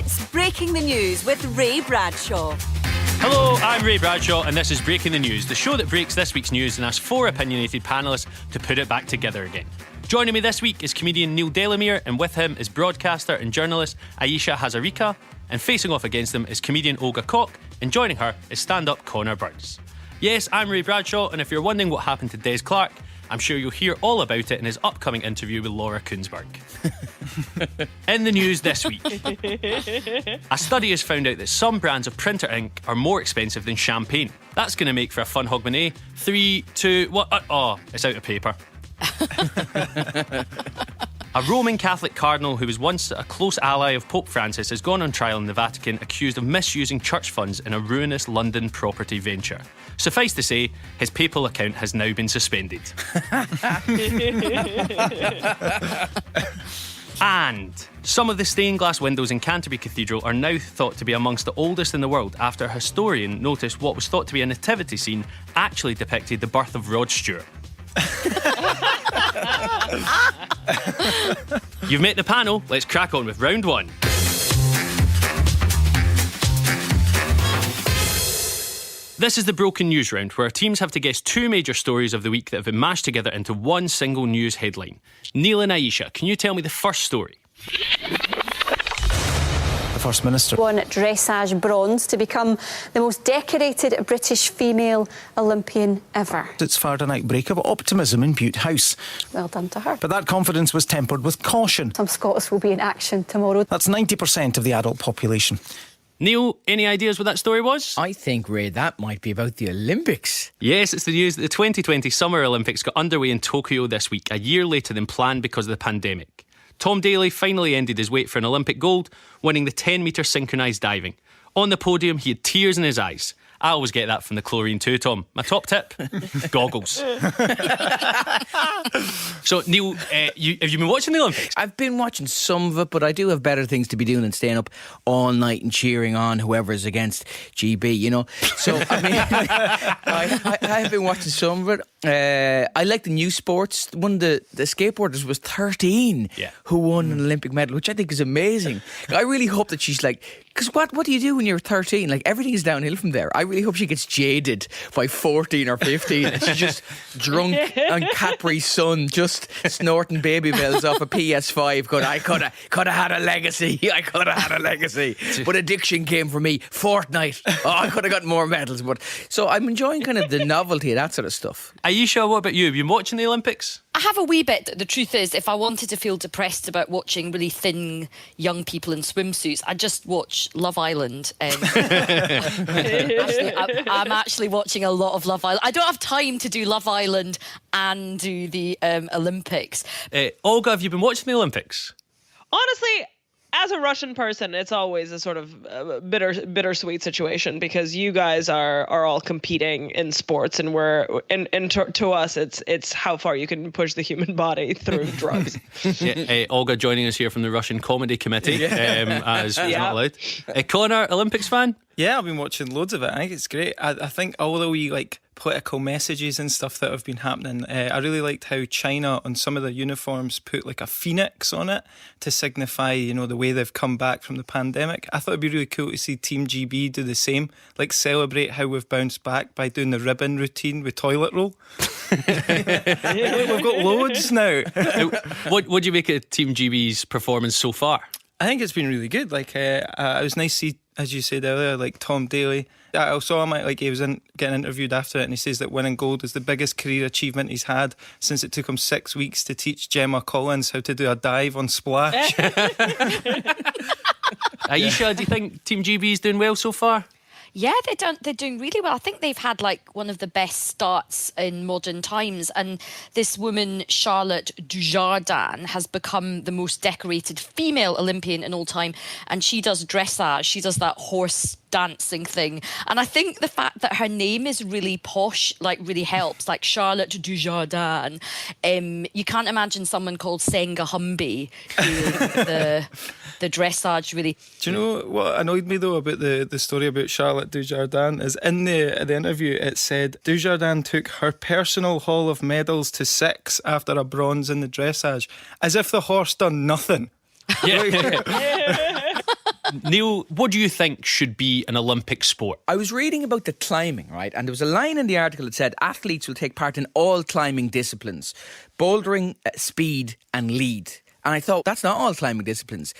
It's Breaking the News with Ray Bradshaw. Hello, I'm Ray Bradshaw and this is Breaking the News, the show that breaks this week's news and asks 4 opinionated panellists to put it back together again. Joining me this week is comedian Neil Delamere, and with him is broadcaster and journalist Ayesha Hazarika, and facing off against them is comedian Olga Koch, and joining her is stand-up Connor Burns. Yes, I'm Ray Bradshaw, and if you're wondering what happened to Des Clark, I'm sure you'll hear all about it in his upcoming interview with Laura Kuenssberg. In the news this week, a study has found out that some brands of printer ink are more expensive than champagne. That's going to make for a fun Hogmanay. 3, 2, what? Oh, it's out of paper. A Roman Catholic cardinal who was once a close ally of Pope Francis has gone on trial in the Vatican accused of misusing church funds in a ruinous London property venture. Suffice to say, his PayPal account has now been suspended. And some of the stained glass windows in Canterbury Cathedral are now thought to be amongst the oldest in the world after a historian noticed what was thought to be a nativity scene actually depicted the birth of Rod Stewart. You've met the panel, let's crack on with round one. This is the broken news round, where our teams have to guess 2 major stories of the week that have been mashed together into one single news headline. Neil and Ayesha, can you tell me the first story? The First Minister won dressage bronze to become the most decorated British female Olympian ever. It's fired an outbreak of optimism in Bute House. Well done to her. But that confidence was tempered with caution. Some Scots will be in action tomorrow. That's 90% of the adult population. Neil, any ideas what that story was? I think, Ray, that might be about the Olympics. Yes, it's the news that the 2020 Summer Olympics got underway in Tokyo this week, a year later than planned because of the pandemic. Tom Daley finally ended his wait for an Olympic gold, winning the 10-metre synchronised diving. On the podium, he had tears in his eyes. I always get that from the chlorine too, Tom. My top tip? Goggles. So, Neil, have you been watching the Olympics? I've been watching some of it, but I do have better things to be doing than staying up all night and cheering on whoever's against GB, you know. So, I mean, I have been watching some of it. I like the new sports. One of the skateboarders was 13 who won an Olympic medal, which I think is amazing. I really hope that she's like... Because what do you do when you're 13? Like, everything is downhill from there. I really hope she gets jaded by 14 or 15 and she's just drunk on Capri Sun, just snorting baby bells off a PS5 going, I could have had a legacy. I could have had a legacy. But addiction came for me. Fortnite. Oh, I could have got more medals. But so I'm enjoying kind of the novelty of that sort of stuff. Ayesha, what about you? Have you been watching the Olympics? I have a wee bit. The truth is, if I wanted to feel depressed about watching really thin young people in swimsuits, I'd just watch Love Island. I'm actually watching a lot of Love Island. I don't have time to do Love Island and do the Olympics. Olga, have you been watching the Olympics? Honestly, as a Russian person, it's always a sort of bittersweet situation because you guys are all competing in sports, and to us, it's how far you can push the human body through drugs. Olga joining us here from the Russian Comedy Committee, as was not allowed. Connor, Olympics fan? Yeah, I've been watching loads of it. I think it's great. I think all the wee political messages and stuff that have been happening. I really liked how China on some of their uniforms put like a phoenix on it to signify, you know, the way they've come back from the pandemic. I thought it'd be really cool to see Team GB do the same, like celebrate how we've bounced back by doing the ribbon routine with toilet roll. We've got loads now. What do you make of Team GB's performance so far? I think it's been really good. It was nice to see, as you said earlier, like Tom Daley. I saw him, he was getting interviewed after it, and he says that winning gold is the biggest career achievement he's had since it took him 6 weeks to teach Gemma Collins how to do a dive on Splash. Ayesha, do you think Team GB is doing well so far? Yeah, they're doing really well. I think they've had one of the best starts in modern times. And this woman, Charlotte Dujardin, has become the most decorated female Olympian in all time. And she does dressage. She does that horse dancing thing. And I think the fact that her name is really posh, really helps. Like Charlotte Dujardin. You can't imagine someone called Senga Humby doing the dressage, really. Do you know what annoyed me though about the story about Charlotte Dujardin is in the interview it said Dujardin took her personal haul of medals to 6 after a bronze in the dressage, as if the horse done nothing. Neil, what do you think should be an Olympic sport? I was reading about the climbing, right? And there was a line in the article that said athletes will take part in all climbing disciplines, bouldering, speed and lead. And I thought, that's not all climbing disciplines.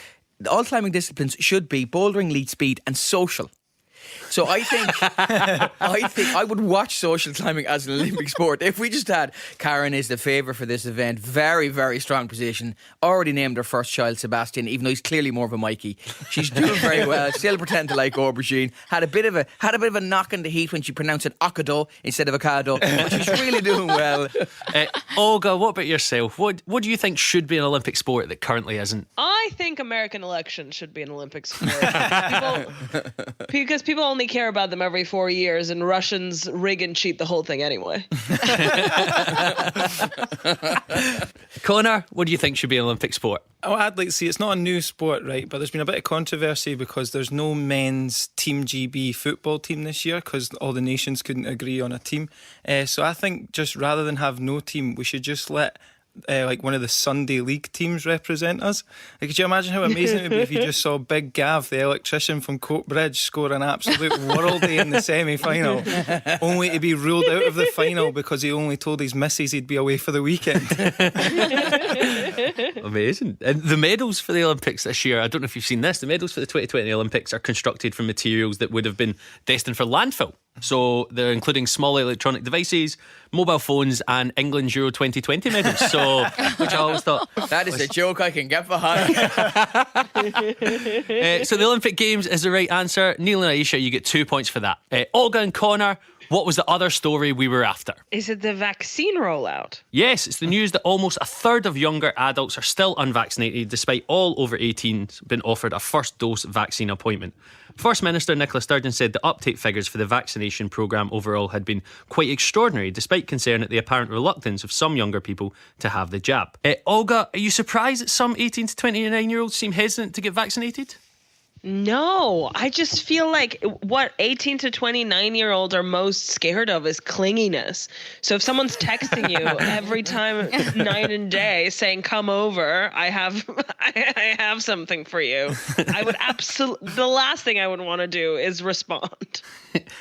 All climbing disciplines should be bouldering, lead, speed and social. So I think I would watch social climbing as an Olympic sport. If we just had Karen is the favourite for this event, very, very strong position, already named her first child Sebastian, even though he's clearly more of a Mikey. She's doing very well, still pretend to like aubergine. Had a bit of a knock in the heat when she pronounced it Ocado instead of Ocado, but she's really doing well. Olga, what about yourself? What do you think should be an Olympic sport that currently isn't? I think American elections should be an Olympic sport. Because people only care about them every 4 years, and Russians rig and cheat the whole thing anyway. Connor, what do you think should be an Olympic sport? Oh, I'd like to see, it's not a new sport, right, but there's been a bit of controversy because there's no men's Team GB football team this year because all the nations couldn't agree on a team. So I think just rather than have no team, we should just let like one of the Sunday League teams represent us. Like, could you imagine how amazing it would be if you just saw Big Gav, the electrician from Coatbridge, score an absolute worldie in the semi-final, only to be ruled out of the final because he only told his missus he'd be away for the weekend. Amazing. And the medals for the Olympics this year, I don't know if you've seen this, the medals for the 2020 Olympics are constructed from materials that would have been destined for landfill. So they're including small electronic devices, mobile phones and England's Euro 2020 medals. So, which I always thought, that is a joke I can get behind. So the Olympic Games is the right answer. Neil and Aisha, you get 2 points for that. Olga and Connor, what was the other story we were after? Is it the vaccine rollout? Yes, it's the news that almost a third of younger adults are still unvaccinated despite all over 18s being offered a first dose vaccine appointment. First Minister Nicola Sturgeon said the uptake figures for the vaccination programme overall had been quite extraordinary, despite concern at the apparent reluctance of some younger people to have the jab. Olga, are you surprised that some 18 to 29-year-olds seem hesitant to get vaccinated? No, I just feel like what 18 to 29-year-olds are most scared of is clinginess. So if someone's texting you every time, night and day, saying "come over, I have something for you," I would absolutely. The last thing I would want to do is respond.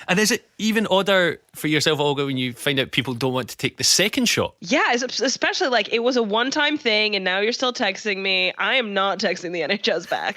And is it even odder for yourself, Olga, when you find out people don't want to take the second shot? Yeah, especially like it was a one-time thing, and now you're still texting me. I am not texting the NHS back.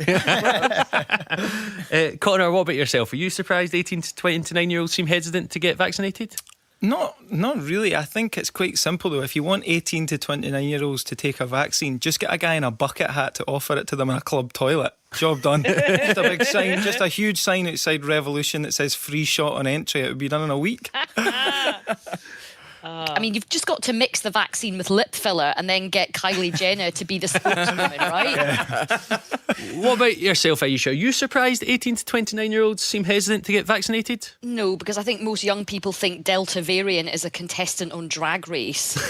Connor, what about yourself? Are you surprised 18 to 29-year-olds seem hesitant to get vaccinated? Not really. I think it's quite simple though. If you want 18 to 29-year-olds to take a vaccine, just get a guy in a bucket hat to offer it to them in a club toilet. Job done. Just a big sign, just a huge sign outside Revolution that says free shot on entry. It would be done in a week. I mean, you've just got to mix the vaccine with lip filler and then get Kylie Jenner to be the spokeswoman, right? Yeah. What about yourself, Aisha? Are you surprised 18 to 29-year-olds seem hesitant to get vaccinated? No, because I think most young people think Delta variant is a contestant on Drag Race. The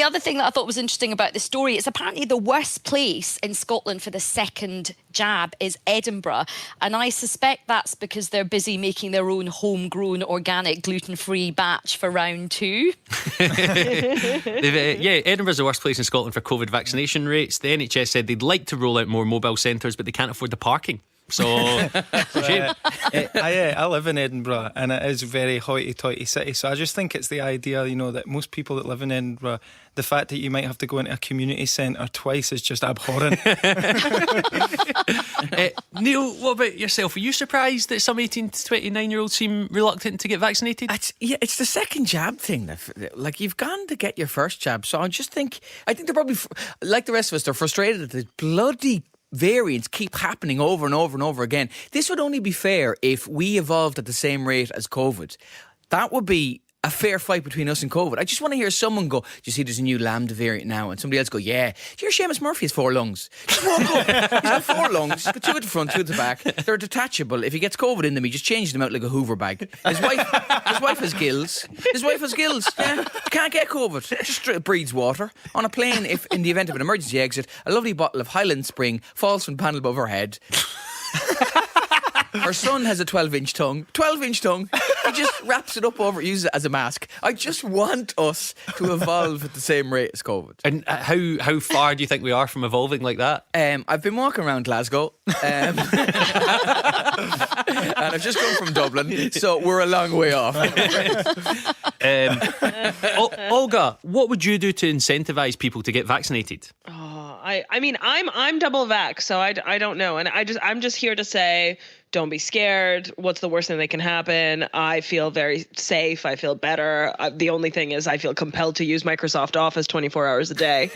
other thing that I thought was interesting about the story is apparently the worst place in Scotland for the second jab is Edinburgh. And I suspect that's because they're busy making their own homegrown organic gluten-free batch for round 2. Edinburgh's the worst place in Scotland for COVID vaccination rates. The NHS said they'd like to roll out more mobile centres, but they can't afford the parking. So, shame. I live in Edinburgh and it is a very hoity-toity city. So I just think it's the idea, that most people that live in Edinburgh, the fact that you might have to go into a community centre twice is just abhorrent. Neil, what about yourself? Are you surprised that some 18 to 29-year-olds seem reluctant to get vaccinated? It's the second jab thing. Like, you've gone to get your first jab. So I think they're probably, like the rest of us, they're frustrated that the bloody variants keep happening over and over and over again. This would only be fair if we evolved at the same rate as COVID. That would be a fair fight between us and COVID. I just want to hear someone go, do you see there's a new Lambda variant now? And somebody else go, yeah. Do you hear Seamus Murphy has 4 lungs? Just walk up. He's got 4 lungs. He's got 2 at the front, 2 at the back. They're detachable. If he gets COVID in them, he just changes them out like a Hoover bag. His wife has gills. Yeah. You can't get COVID. Just breathes water. On a plane, if in the event of an emergency exit, a lovely bottle of Highland Spring falls from the panel above her head. Her son has a 12-inch tongue. 12-inch tongue. He just wraps it up over, uses it as a mask. I just want us to evolve at the same rate as COVID. And how far do you think we are from evolving like that? I've been walking around Glasgow. And I've just come from Dublin, so we're a long way off. Olga, what would you do to incentivise people to get vaccinated? I mean, I'm double vax, so I don't know, and I'm just here to say, don't be scared. What's the worst thing that can happen? I feel very safe. I feel better. The only thing is, I feel compelled to use Microsoft Office 24 hours a day.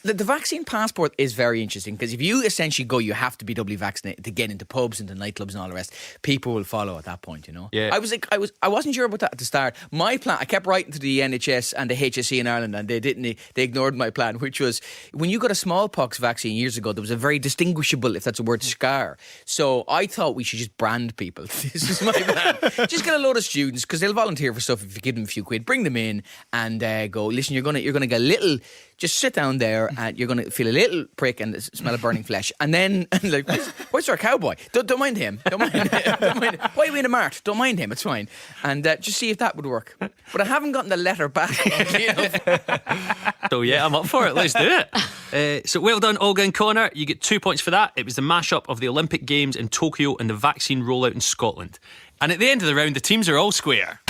The vaccine passport is very interesting because if you essentially go, you have to be doubly vaccinated to get into pubs and to nightclubs and all the rest. People will follow at that point, you know. Yeah. I wasn't sure about that at the start. My plan, I kept writing to the NHS and the HSE in Ireland, and they ignored my plan, which was when you got a smallpox vaccine years ago, there was a very distinguishable, if that's a word, scar. So I thought we should just brand people. This is my plan. Just get a load of students because they'll volunteer for stuff if you give them a few quid. Bring them in and go. Listen, you're gonna get a little. Just sit down there and you're going to feel a little prick and smell of burning flesh. And then, like, where's our cowboy? Don't mind him. Don't mind him. Why are we in a mart? Don't mind him. It's fine. And just see if that would work. But I haven't gotten the letter back. So yeah, I'm up for it. Let's do it. So well done, Olga and Connor. You get 2 points for that. It was the mashup of the Olympic Games in Tokyo and the vaccine rollout in Scotland. And at the end of the round, the teams are all square.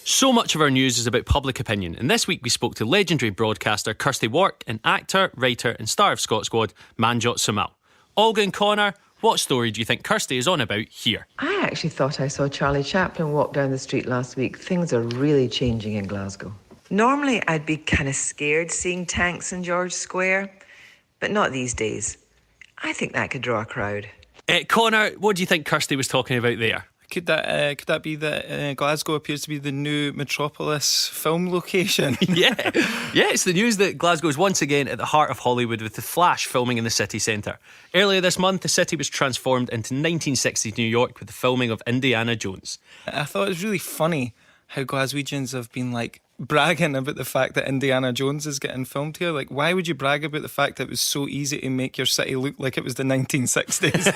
So much of our news is about public opinion, and this week we spoke to legendary broadcaster Kirsty Wark and actor, writer and star of Scot Squad Manjot Samal. Olga and Connor, what story do you think Kirsty is on about here? I actually thought I saw Charlie Chaplin walk down the street last week. Things are really changing in Glasgow. Normally I'd be kind of scared seeing tanks in George Square, but not these days. I think that could draw a crowd. Connor, what do you think Kirsty was talking about there? Could that be that Glasgow appears to be the new Metropolis film location? Yeah, it's the news that Glasgow is once again at the heart of Hollywood with The Flash filming in the city centre. Earlier this month, the city was transformed into 1960s New York with the filming of Indiana Jones. I thought it was really funny how Glaswegians have been like bragging about the fact that Indiana Jones is getting filmed here. Like, why would you brag about the fact that it was so easy to make your city look like it was the 1960s?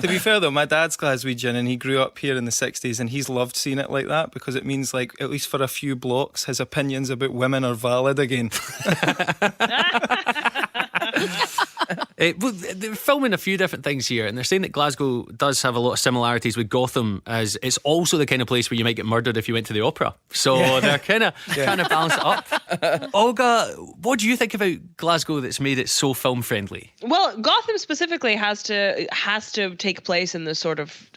To be fair though, my dad's Glaswegian and he grew up here in the 60s and he's loved seeing it like that because it means, like, at least for a few blocks, his opinions about women are valid again. Well, they're filming a few different things here, and they're saying that Glasgow does have a lot of similarities with Gotham, as it's also the kind of place where you might get murdered if you went to the opera. So they're kind of trying to balance it up. Olga, what do you think about Glasgow that's made it so film friendly? Well, Gotham specifically has to take place in this sort of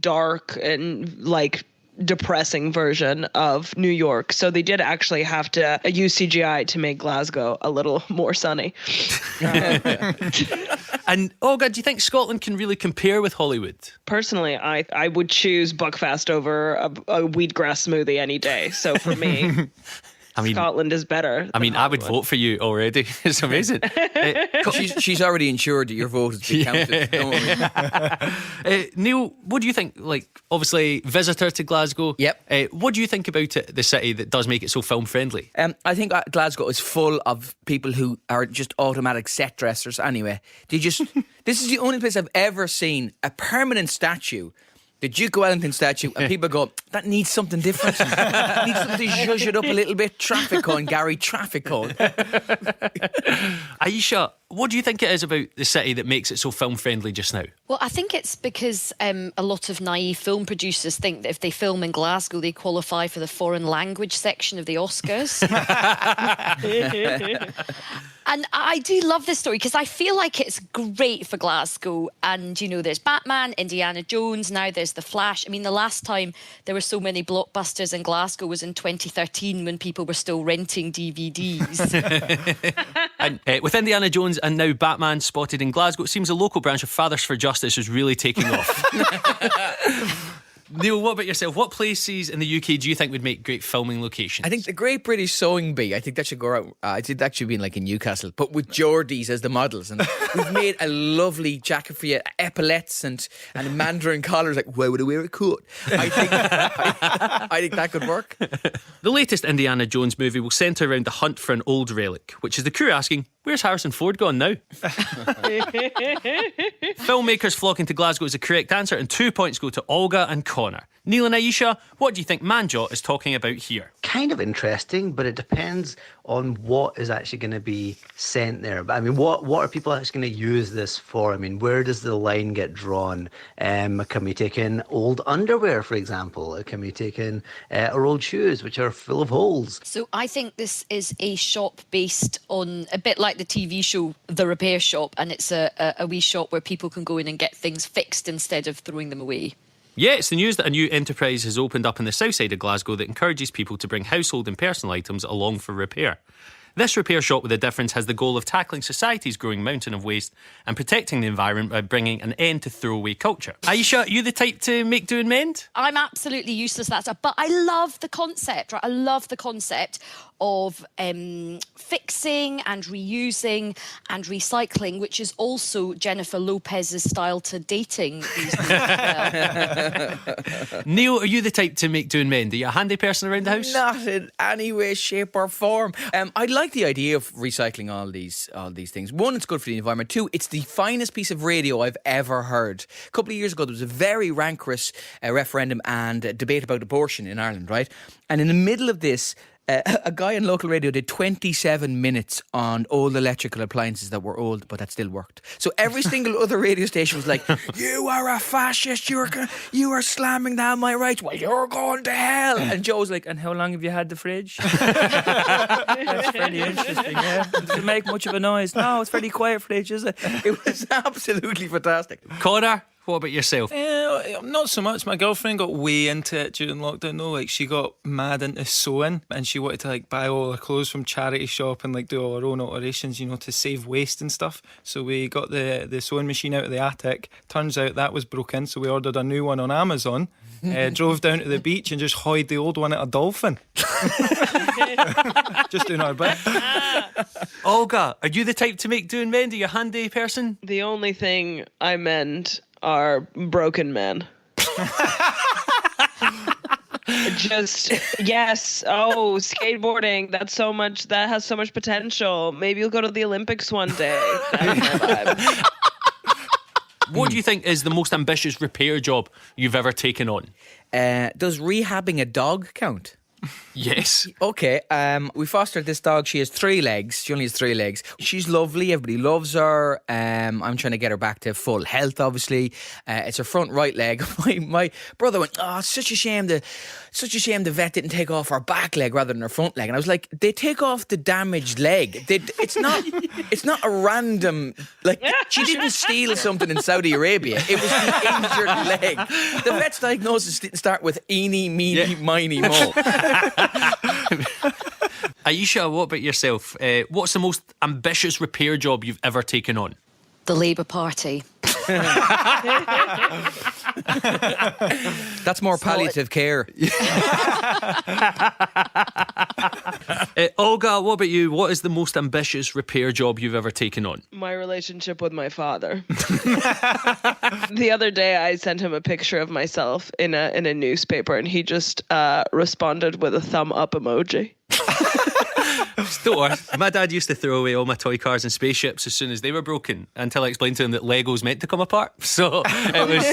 dark and like depressing version of New York. So they did actually have to use CGI to make Glasgow a little more sunny. And Olga, do you think Scotland can really compare with Hollywood? Personally, I would choose Buckfast over a wheatgrass smoothie any day. So for me, Scotland is better. I mean, I would vote for you already. It's amazing. She's already ensured that your vote has been counted. Don't worry. Neil, what do you think? Like, obviously, visitor to Glasgow. Yep. What do you think about it, the city that does make it so film friendly? I think Glasgow is full of people who are just automatic set dressers anyway. This is the only place I've ever seen a permanent statue, the Duke of Wellington statue, and people go, that needs something different. It needs something to zhuzh it up a little bit. Traffic cone, Gary, traffic cone. Aisha, what do you think it is about the city that makes it so film friendly just now? Well, I think it's because a lot of naive film producers think that if they film in Glasgow, they qualify for the foreign language section of the Oscars. And I do love this story because I feel like it's great for Glasgow. And, you know, there's Batman, Indiana Jones, now there's The Flash. I mean, the last time there were so many blockbusters in Glasgow was in 2013 when people were still renting DVDs. And with Indiana Jones and now Batman spotted in Glasgow, it seems the local branch of Fathers for Justice is really taking off. Neil, what about yourself? What places in the UK do you think would make great filming locations? I think the Great British Sewing Bee, I think that should go out. I did actually been like in Newcastle, but with Geordies as the models. And we've made a lovely jacket for you, epaulettes and mandarin collars. Like, why would I wear a coat? I think that could work. The latest Indiana Jones movie will centre around the hunt for an old relic, which is the crew asking, Where's Harrison Ford gone now? Filmmakers flocking to Glasgow is the correct answer, and 2 points go to Olga and Connor. Neil and Aisha, what do you think Manjot is talking about here? Kind of interesting, but it depends on what is actually going to be sent there. But I mean, what are people actually going to use this for? I mean, where does the line get drawn? Can we take in old underwear, for example? Can we take in our old shoes, which are full of holes? So I think this is a shop based on a bit like the TV show The Repair Shop, and it's a wee shop where people can go in and get things fixed instead of throwing them away. Yeah, it's the news that a new enterprise has opened up in the south side of Glasgow that encourages people to bring household and personal items along for repair. This repair shop with a difference has the goal of tackling society's growing mountain of waste and protecting the environment by bringing an end to throwaway culture. Aisha, are you the type to make, do and mend? I'm absolutely useless at that, but I love the concept, right? I love the concept of fixing and reusing and recycling, which is also Jennifer Lopez's style to dating these days. Neil, are you the type to make, do and mend? Are you a handy person around the house? Not in any way, shape or form. I like the idea of recycling all these things. One, it's good for the environment. Two, it's the finest piece of radio I've ever heard. A couple of years ago, there was a very rancorous referendum and debate about abortion in Ireland, right? And in the middle of this, a guy on local radio did 27 minutes on old electrical appliances that were old but that still worked. So every single other radio station was like, you are a fascist, you are slamming down my rights, well, you're going to hell. And Joe's like, and how long have you had the fridge? That's very interesting, yeah. Does it make much of a noise? No, it's very quiet fridge, is it? It was absolutely fantastic. Connor, what about yourself? Not so much. My girlfriend got way into it during lockdown though. Like, she got mad into sewing and she wanted to like buy all her clothes from charity shop and like do all her own alterations, you know, to save waste and stuff. So we got the sewing machine out of the attic. Turns out that was broken, so we ordered a new one on Amazon. Drove down to the beach and just hoyed the old one at a dolphin. Just doing our bit. Olga, are you the type to make, do and mend? Are you a handy person? The only thing I mend are broken men. Just yes. Oh, skateboarding. That has so much potential. Maybe you'll go to the Olympics one day. That's my vibe. What do you think is the most ambitious repair job you've ever taken on? Does rehabbing a dog count? Yes. Okay, we fostered this dog. She has 3 legs. She only has 3 legs. She's lovely. Everybody loves her. I'm trying to get her back to full health, obviously. It's her front right leg. My brother went, oh, it's such a shame the vet didn't take off her back leg rather than her front leg. And I was like, they take off the damaged leg. It's not a random, like, she didn't steal something in Saudi Arabia. It was the injured leg. The vet's diagnosis didn't start with eeny, meeny, miny, mo. Aisha, what about yourself? What's the most ambitious repair job you've ever taken on? The Labour Party. That's more palliative care. Olga, what about you? What is the most ambitious repair job you've ever taken on? My relationship with my father. The other day I sent him a picture of myself in a newspaper and he just responded with a thumb up emoji. My dad used to throw away all my toy cars and spaceships as soon as they were broken until I explained to him that Lego's meant to come apart. So it was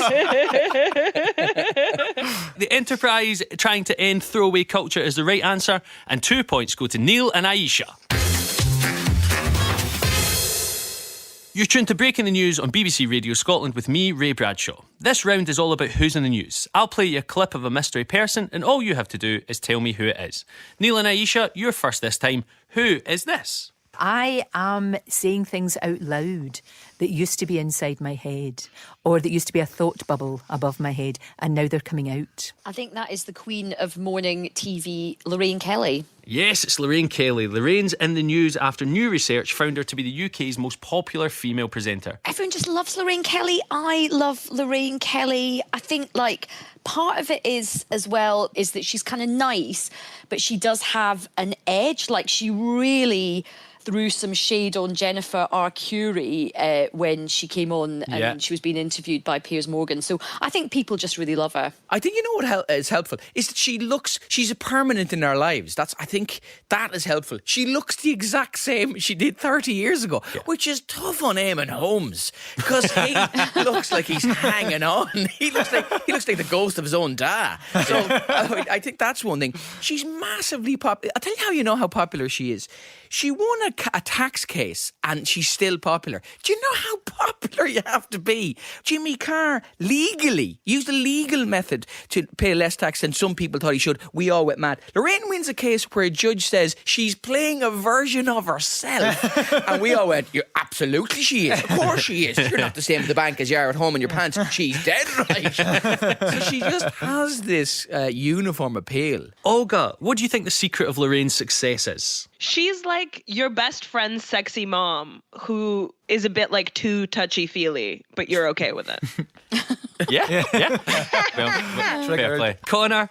the enterprise trying to end throwaway culture is the right answer, and 2 points go to Neil and Aisha. You're tuned to Breaking the News on BBC Radio Scotland with me, Ray Bradshaw. This round is all about who's in the news. I'll play you a clip of a mystery person and all you have to do is tell me who it is. Neil and Aisha, you're first this time. Who is this? I am saying things out loud that used to be inside my head or that used to be a thought bubble above my head and now they're coming out. I think that is the queen of morning TV, Lorraine Kelly. Yes, it's Lorraine Kelly. Lorraine's in the news after new research found her to be the UK's most popular female presenter. Everyone just loves Lorraine Kelly. I love Lorraine Kelly. I think, like, part of it is, as well, is that she's kind of nice, but she does have an edge. Like, she really threw some shade on Jennifer Arcuri when she came on and she was being interviewed by Piers Morgan. So I think people just really love her. I think you know what is helpful is that she's a permanent in our lives. I think that is helpful. She looks the exact same she did 30 years ago, which is tough on Eamon Holmes because he looks like he's hanging on. He looks like the ghost of his own dad. So I think that's one thing. She's massively popular. I'll tell you how you know how popular she is. She won a tax case and she's still popular. Do you know how popular you have to be? Jimmy Carr legally used a legal method to pay less tax than some people thought he should. We all went mad. Lorraine wins a case where a judge says she's playing a version of herself. And we all went, absolutely she is. Of course she is. You're not the same at the bank as you are at home in your pants. She's dead right. So she just has this uniform appeal. Olga, what do you think the secret of Lorraine's success is? She's like your best friend's sexy mom who is a bit like too touchy-feely, but you're okay with it. Yeah. Well, fair play. Connor,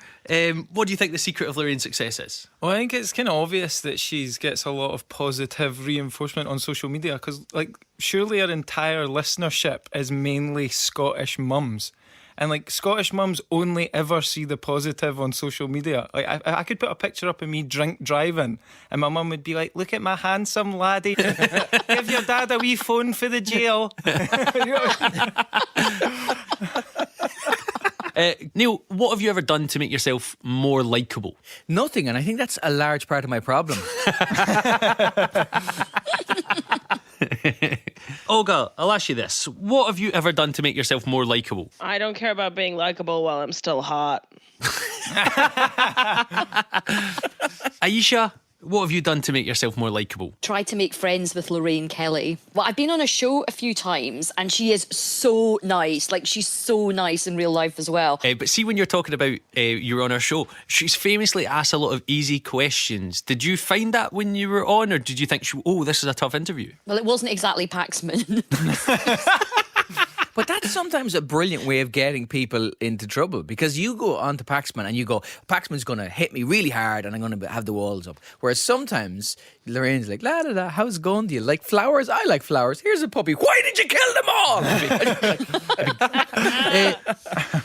what do you think the secret of Lorraine's success is? Well, I think it's kind of obvious that she gets a lot of positive reinforcement on social media because, like, surely her entire listenership is mainly Scottish mums. And like Scottish mums only ever see the positive on social media. Like I could put a picture up of me drink driving, and my mum would be like, "Look at my handsome laddie. Give your dad a wee phone for the jail." Neil, what have you ever done to make yourself more likeable? Nothing, and I think that's a large part of my problem. Olga, I'll ask you this. What have you ever done to make yourself more likeable? I don't care about being likable while I'm still hot. Aisha, what have you done to make yourself more likeable? Try to make friends with Lorraine Kelly. Well, I've been on a show a few times and she is so nice. Like, she's so nice in real life as well. But see, when you're talking about you were on her show, she's famously asked a lot of easy questions. Did you find that when you were on, or did you think, this is a tough interview? Well, it wasn't exactly Paxman. But that's sometimes a brilliant way of getting people into trouble, because you go on to Paxman and you go, Paxman's going to hit me really hard and I'm going to have the walls up. Whereas sometimes Lorraine's like, la da da, how's it going? Do you like flowers? I like flowers. Here's a puppy. Why did you kill them all?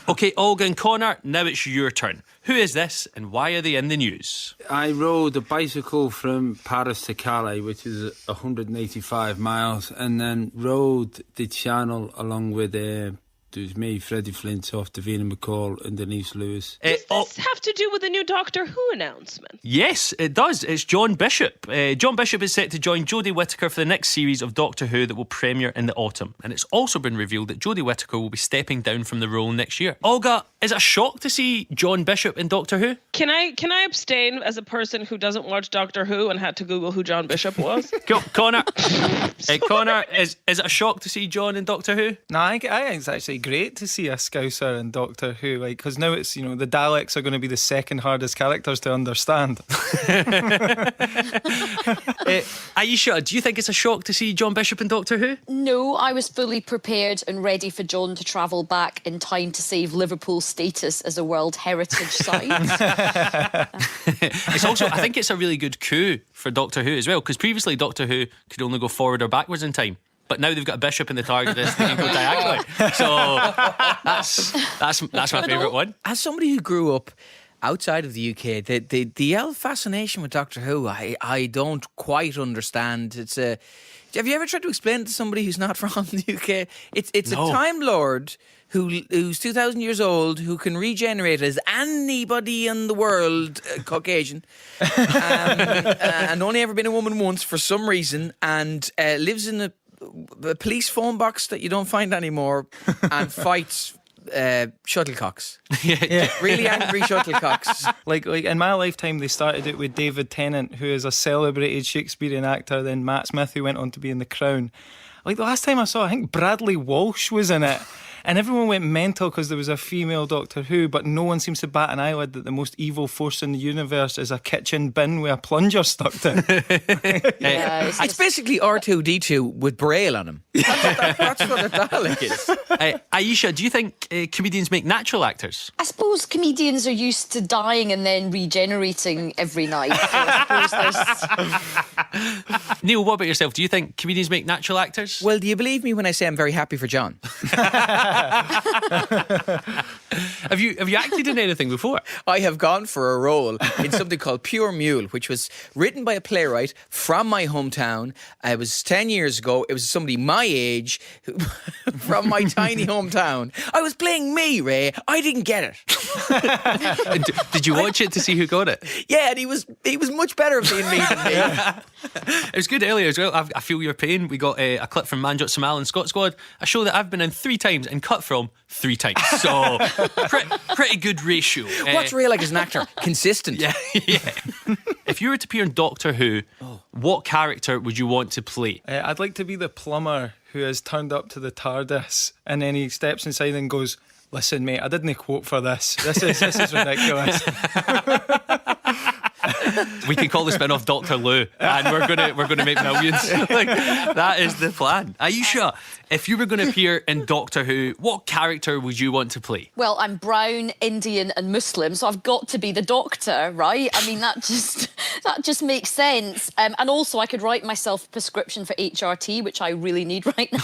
Okay, Olga and Connor, now it's your turn. Who is this and why are they in the news? I rode a bicycle from Paris to Calais, which is 185 miles, and then rode the channel along with there's me, Freddie Flintoff, Davina McCall and Denise Lewis. Does this have to do with the new Doctor Who announcement? Yes, it does. It's John Bishop. John Bishop is set to join Jodie Whittaker for the next series of Doctor Who that will premiere in the autumn. And it's also been revealed that Jodie Whittaker will be stepping down from the role next year. Olga, is it a shock to see John Bishop in Doctor Who? Can I abstain as a person who doesn't watch Doctor Who and had to Google who John Bishop was? Connor, Connor, is it a shock to see John in Doctor Who? No, I think it's actually great to see a Scouser in Doctor Who, like, because now it's, the Daleks are going to be the second hardest characters to understand. Aisha, do you think it's a shock to see John Bishop in Doctor Who? No, I was fully prepared and ready for John to travel back in time to save Liverpool's status as a World Heritage Site. It's also, I think it's a really good coup for Doctor Who as well, because previously Doctor Who could only go forward or backwards in time. But now they've got a bishop in the TARDIS, they can go diagonally. So that's my favourite one. As somebody who grew up outside of the UK, the elf fascination with Doctor Who, I don't quite understand. Have you ever tried to explain it to somebody who's not from the UK? It's No. a Time Lord who's 2,000 years old, who can regenerate as anybody in the world, Caucasian, and only ever been a woman once for some reason, and lives in a police phone box that you don't find anymore, and fights shuttlecocks. Really angry shuttlecocks. Like in my lifetime, they started it with David Tennant, who is a celebrated Shakespearean actor, then Matt Smith, who went on to be in The Crown. Like the last time I saw, I think Bradley Walsh was in it. And everyone went mental because there was a female Doctor Who, but no one seems to bat an eyelid that the most evil force in the universe is a kitchen bin with a plunger stuck to it. It's basically R2-D2 with Braille on him. That's what a Dalek is. Aisha, do you think comedians make natural actors? I suppose comedians are used to dying and then regenerating every night. So I suppose Neil, what about yourself? Do you think comedians make natural actors? Well, do you believe me when I say I'm very happy for John? Have you acted in anything before? I have gone for a role in something called Pure Mule, which was written by a playwright from my hometown. It was 10 years ago. It was somebody my age from my tiny hometown. I was playing me, Ray. I didn't get it. Did you watch it to see who got it? Yeah, and he was much better at being me than me. It was good earlier as well. I feel your pain. We got a clip from Manjot Samal and Scott Squad, a show that I've been in 3 times and cut from 3 times. So pretty good ratio. What's Ray like as an actor? Consistent. Yeah. If you were to appear in Doctor Who, what character would you want to play? I'd like to be the plumber who has turned up to the TARDIS and then he steps inside and goes, "Listen, mate, I didn't quote for this. This is ridiculous." We can call the spin-off Dr. Lou, and we're gonna make millions. That is the plan. Aisha, if you were going to appear in Doctor Who, what character would you want to play? well, I'm brown, Indian and Muslim, so I've got to be the Doctor, right? I mean, that just makes sense. And also, I could write myself a prescription for HRT, which I really need right now.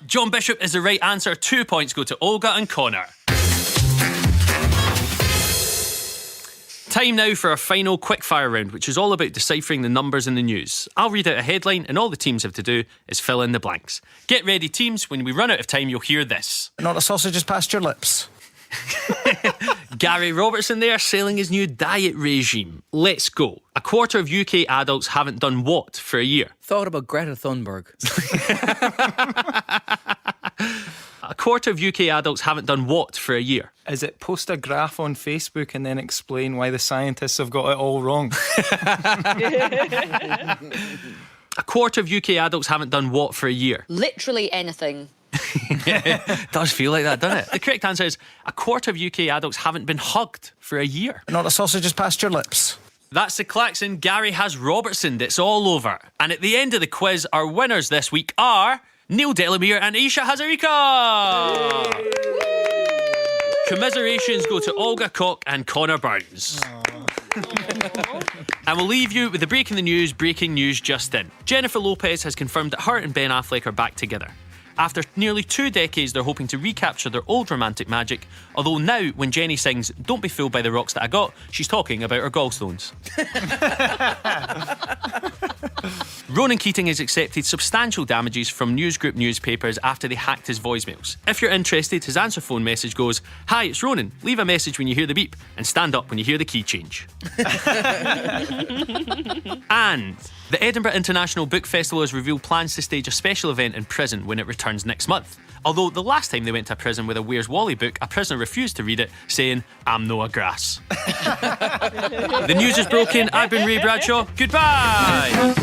John Bishop is the right answer. 2 points go to Olga and Connor. Time now for our final quickfire round, which is all about deciphering the numbers in the news. I'll read out a headline and all the teams have to do is fill in the blanks. Get ready, teams. When we run out of time, you'll hear this. Not a sausage has passed your lips. Gary Robertson there selling his new diet regime. Let's go. A quarter of UK adults haven't done what for a year? Thought about Greta Thunberg. A quarter of UK adults haven't done what for a year? Is it post a graph on Facebook and then explain why the scientists have got it all wrong? A quarter of UK adults haven't done what for a year? Literally anything. It does feel like that, doesn't it? The correct answer is a quarter of UK adults haven't been hugged for a year. Not a sausage has passed your lips. That's the klaxon. Gary has Robertson. It's all over. And at the end of the quiz, our winners this week are Neil Delamere and Aisha Hazarika. Commiserations go to Olga Koch and Connor Burns. And we'll leave you with the breaking news just in. Jennifer Lopez has confirmed that her and Ben Affleck are back together. After nearly 2 decades, they're hoping to recapture their old romantic magic, although now, when Jenny sings "Don't Be Fooled by the Rocks That I Got," she's talking about her gallstones. Ronan Keating has accepted substantial damages from Newsgroup newspapers after they hacked his voicemails. If you're interested, his answer phone message goes, "Hi, it's Ronan. Leave a message when you hear the beep and stand up when you hear the key change." And the Edinburgh International Book Festival has revealed plans to stage a special event in prison when it returns next month. Although the last time they went to a prison with a Where's Wally book, a prisoner refused to read it, saying, "I'm no a grass." The news is broken. I've been Ray Bradshaw. Goodbye.